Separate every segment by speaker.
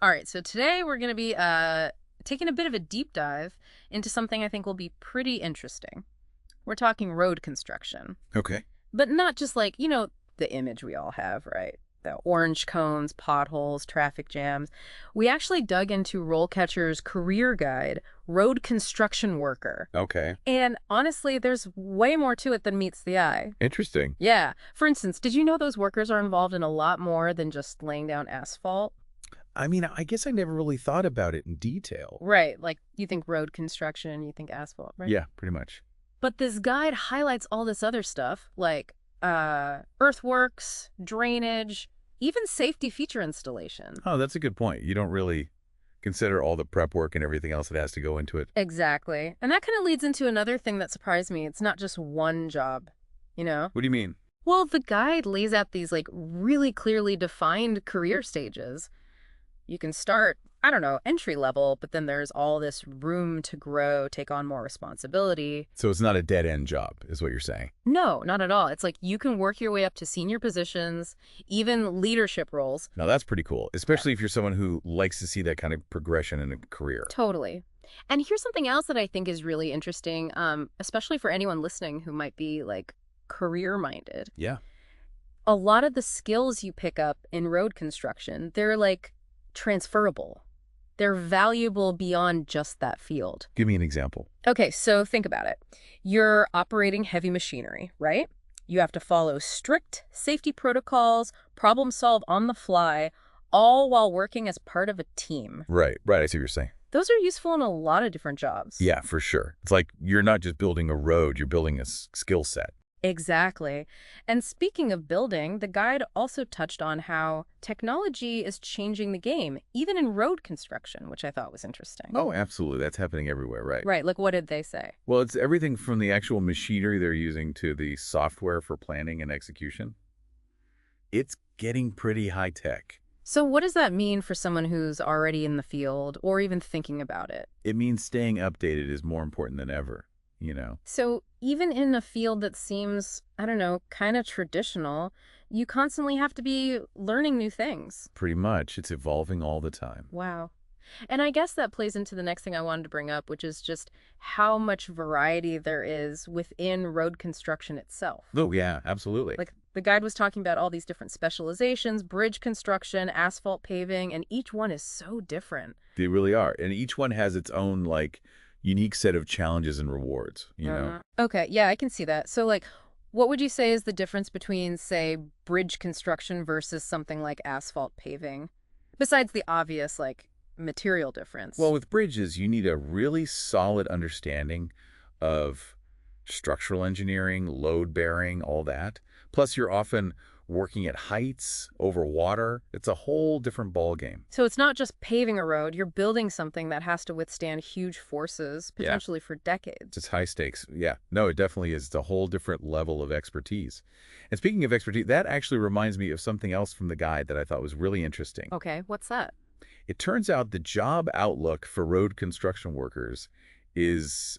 Speaker 1: All right, so today we're going to be taking a bit of a deep dive into something I think will be pretty interesting. We're talking road construction,
Speaker 2: Okay.
Speaker 1: but not just like, the image we all have, right? The orange cones, potholes, traffic jams. We actually dug into RoleCatcher's career guide, Road Construction Worker.
Speaker 2: Okay.
Speaker 1: And honestly, there's way more to it than meets the eye.
Speaker 2: Interesting.
Speaker 1: Yeah. For instance, did you know those workers are involved in a lot more than just laying down asphalt?
Speaker 2: I guess I never really thought about it in detail.
Speaker 1: Right. Like you think road construction, you think asphalt, right?
Speaker 2: Yeah, pretty much.
Speaker 1: But this guide highlights all this other stuff like earthworks, drainage, even safety feature installation.
Speaker 2: Oh, that's a good point. You don't really consider all the prep work and everything else that has to go into it.
Speaker 1: Exactly. And that kind of leads into another thing that surprised me. It's not just one job, you know?
Speaker 2: What do you mean?
Speaker 1: Well, the guide lays out these like really clearly defined career stages. You can start, I don't know, entry level, but then there's all this room to grow, take on more responsibility.
Speaker 2: So it's not a dead-end job, is what you're saying.
Speaker 1: No, not at all. It's like you can work your way up to senior positions, even leadership roles.
Speaker 2: Now, that's pretty cool,
Speaker 1: Yeah.
Speaker 2: especially if you're someone who likes to see that kind of progression in a career.
Speaker 1: Totally. And here's something else that I think is really interesting, especially for anyone listening who might be like career-minded.
Speaker 2: Yeah.
Speaker 1: A lot of the skills you pick up in road construction, they're like transferable. They're valuable beyond just that field.
Speaker 2: Give me an example.
Speaker 1: Okay, so think about it. You're operating heavy machinery, right? You have to follow strict safety protocols, problem solve on the fly, all while working as part of a team.
Speaker 2: Right, I see what you're saying.
Speaker 1: Those are useful in a lot of different jobs.
Speaker 2: Yeah, for sure. It's like you're not just building a road, you're building a skill set.
Speaker 1: Exactly. And speaking of building, the guide also touched on how technology is changing the game, even in road construction, which I thought was interesting.
Speaker 2: Oh, absolutely. That's happening everywhere, right?
Speaker 1: Right, like what did they say?
Speaker 2: Well, it's everything from the actual machinery they're using to the software for planning and execution. It's getting pretty high tech.
Speaker 1: So what does that mean for someone who's already in the field or even thinking about it?
Speaker 2: It means staying updated is more important than ever, you know?
Speaker 1: So even in a field that seems, I don't know, kind of traditional, you constantly have to be learning new things.
Speaker 2: Pretty much. It's evolving all the time.
Speaker 1: Wow. And I guess that plays into the next thing I wanted to bring up, which is just how much variety there is within road construction itself.
Speaker 2: Oh, yeah, absolutely.
Speaker 1: Like the guide was talking about all these different specializations, bridge construction, asphalt paving, and each one is so different.
Speaker 2: They really are. And each one has its own, like, unique set of challenges and rewards, you know?
Speaker 1: Okay, yeah, I can see that. So like, what would you say is the difference between, say, bridge construction versus something like asphalt paving? Besides the obvious, like, material difference.
Speaker 2: Well, with bridges, you need a really solid understanding of structural engineering, load bearing, all that. Plus, you're often working at heights, over water. It's a whole different ballgame.
Speaker 1: So it's not just paving a road, you're building something that has to withstand huge forces,
Speaker 2: Yeah.
Speaker 1: potentially for decades.
Speaker 2: It's high stakes. Yeah, no, it definitely is. It's a whole different level of expertise. And speaking of expertise, that actually reminds me of something else from the guide that I thought was really interesting.
Speaker 1: Okay, what's that?
Speaker 2: It turns out the job outlook for road construction workers is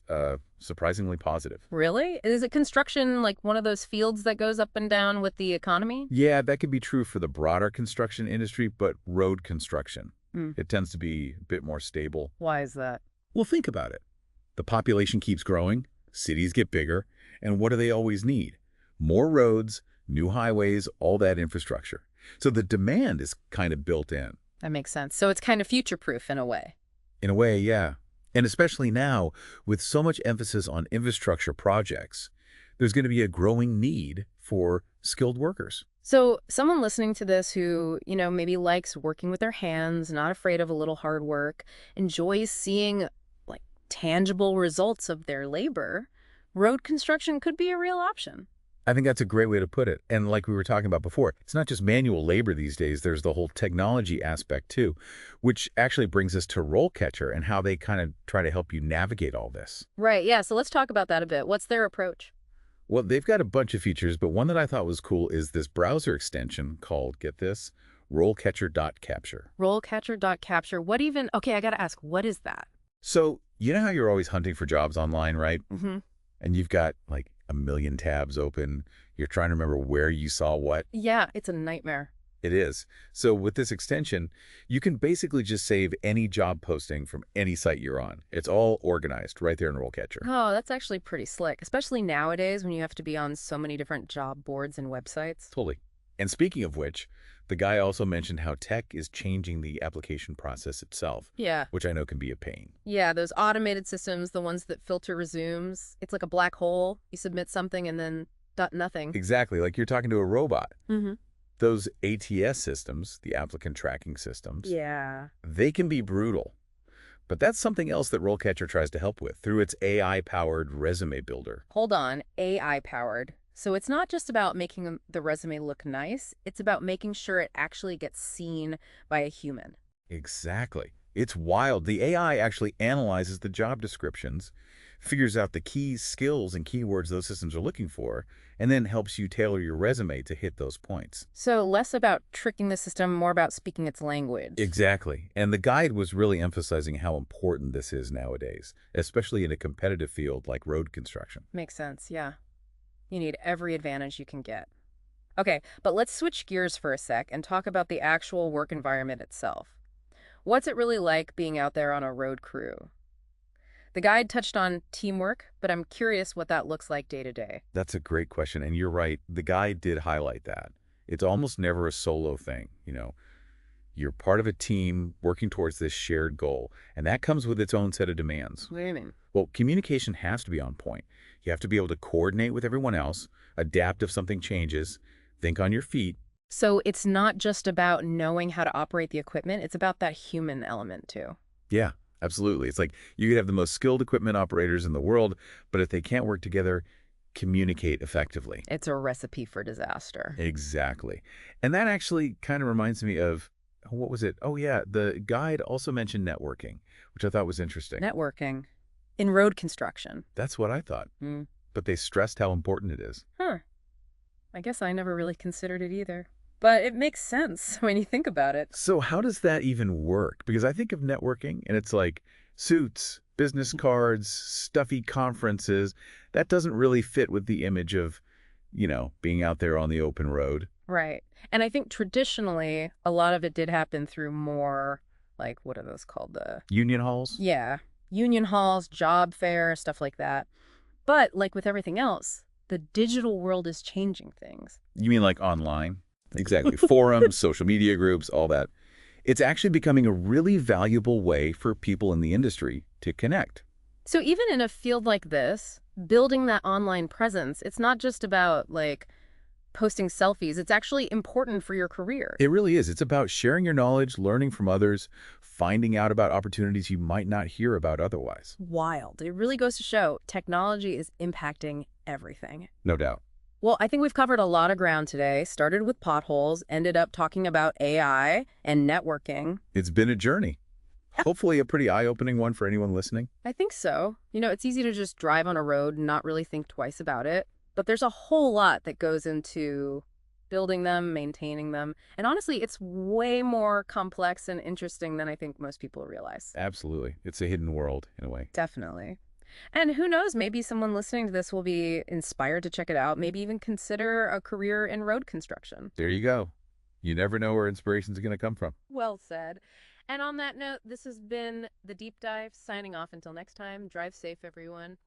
Speaker 2: surprisingly positive.
Speaker 1: Really? Is it construction like one of those fields that goes up and down with the economy?
Speaker 2: Yeah, that could be true for the broader construction industry, but road construction,
Speaker 1: Hmm.
Speaker 2: it tends to be a bit more stable.
Speaker 1: Why is that?
Speaker 2: Well, think about it. The population keeps growing, cities get bigger, and what do they always need? More roads, new highways, all that infrastructure. So the demand is kind of built in.
Speaker 1: That makes sense. So it's kind of future-proof in a way.
Speaker 2: In a way, yeah. And especially now, with so much emphasis on infrastructure projects, there's going to be a growing need for skilled workers.
Speaker 1: So someone listening to this who, maybe likes working with their hands, not afraid of a little hard work, enjoys seeing like tangible results of their labor, road construction could be a real option.
Speaker 2: I think that's a great way to put it. And like we were talking about before, it's not just manual labor these days. There's the whole technology aspect too, which actually brings us to RoleCatcher and how they kind of try to help you navigate all this.
Speaker 1: Right, yeah, so let's talk about that a bit. What's their approach?
Speaker 2: Well, they've got a bunch of features, but one that I thought was cool is this browser extension called, get this, RoleCatcher.Capture.
Speaker 1: RoleCatcher.Capture. What even, okay, I gotta ask, what is that?
Speaker 2: So, you know how you're always hunting for jobs online, right?
Speaker 1: Mm-hmm.
Speaker 2: And you've got like a million tabs open. You're trying to remember where you saw what.
Speaker 1: Yeah, it's a nightmare.
Speaker 2: It is. So with this extension, you can basically just save any job posting from any site you're on. It's all organized right there in RoleCatcher.
Speaker 1: Oh, that's actually pretty slick, especially nowadays when you have to be on so many different job boards and websites.
Speaker 2: Totally. And speaking of which, the guy also mentioned how tech is changing the application process itself,
Speaker 1: Yeah.
Speaker 2: which I know can be a pain.
Speaker 1: Yeah, those automated systems, the ones that filter resumes, it's like a black hole. You submit something and then dot nothing.
Speaker 2: Exactly, like you're talking to a robot.
Speaker 1: Mm-hmm.
Speaker 2: Those ATS systems, the applicant tracking systems,
Speaker 1: Yeah.
Speaker 2: they can be brutal. But that's something else that RoleCatcher tries to help with through its AI-powered resume builder.
Speaker 1: Hold on, AI powered. So it's not just about making the resume look nice, it's about making sure it actually gets seen by a human.
Speaker 2: Exactly. It's wild. The AI actually analyzes the job descriptions, figures out the key skills and keywords those systems are looking for, and then helps you tailor your resume to hit those points.
Speaker 1: So less about tricking the system, more about speaking its language.
Speaker 2: Exactly. And the guide was really emphasizing how important this is nowadays, especially in a competitive field like road construction.
Speaker 1: Makes sense, yeah. You need every advantage you can get. Okay, but let's switch gears for a sec and talk about the actual work environment itself. What's it really like being out there on a road crew? The guide touched on teamwork, but I'm curious what that looks like day to day.
Speaker 2: That's a great question, and you're right. The guide did highlight that. It's almost never a solo thing, you know. You're part of a team working towards this shared goal, and that comes with its own set of demands.
Speaker 1: What do you mean?
Speaker 2: Well, communication has to be on point. You have to be able to coordinate with everyone else, adapt if something changes, think on your feet.
Speaker 1: So it's not just about knowing how to operate the equipment, it's about that human element too.
Speaker 2: Yeah, absolutely. It's like you could have the most skilled equipment operators in the world, but if they can't work together, communicate effectively.
Speaker 1: It's a recipe for disaster.
Speaker 2: Exactly. And that actually kind of reminds me of, what was it? Oh, yeah, the guide also mentioned networking, which I thought was interesting.
Speaker 1: Networking in road construction.
Speaker 2: That's what I thought.
Speaker 1: Hmm.
Speaker 2: But they stressed how important it is.
Speaker 1: Huh. I guess I never really considered it either. But it makes sense when you think about it.
Speaker 2: So how does that even work? Because I think of networking and it's like suits, business cards, stuffy conferences. That doesn't really fit with the image of, being out there on the open road.
Speaker 1: Right. And I think traditionally, a lot of it did happen through more, like, what are those called?
Speaker 2: Union halls?
Speaker 1: Yeah, union halls, job fair, stuff like that. But like with everything else, the digital world is changing things.
Speaker 2: You mean like online? Exactly. Forums, social media groups, all that. It's actually becoming a really valuable way for people in the industry to connect.
Speaker 1: So even in a field like this, building that online presence, it's not just about like posting selfies. It's actually important for your career.
Speaker 2: It really is. It's about sharing your knowledge, learning from others, finding out about opportunities you might not hear about otherwise.
Speaker 1: Wild. It really goes to show technology is impacting everything.
Speaker 2: No doubt.
Speaker 1: Well, I think we've covered a lot of ground today. Started with potholes, ended up talking about AI and networking.
Speaker 2: It's been a journey. Hopefully a pretty eye-opening one for anyone listening.
Speaker 1: I think so. It's easy to just drive on a road and not really think twice about it. But there's a whole lot that goes into building them, maintaining them. And honestly, it's way more complex and interesting than I think most people realize.
Speaker 2: Absolutely. It's a hidden world in a way.
Speaker 1: Definitely. And who knows, maybe someone listening to this will be inspired to check it out, maybe even consider a career in road construction.
Speaker 2: There you go. You never know where inspiration's going to come from.
Speaker 1: Well said. And on that note, this has been The Deep Dive, signing off until next time. Drive safe, everyone.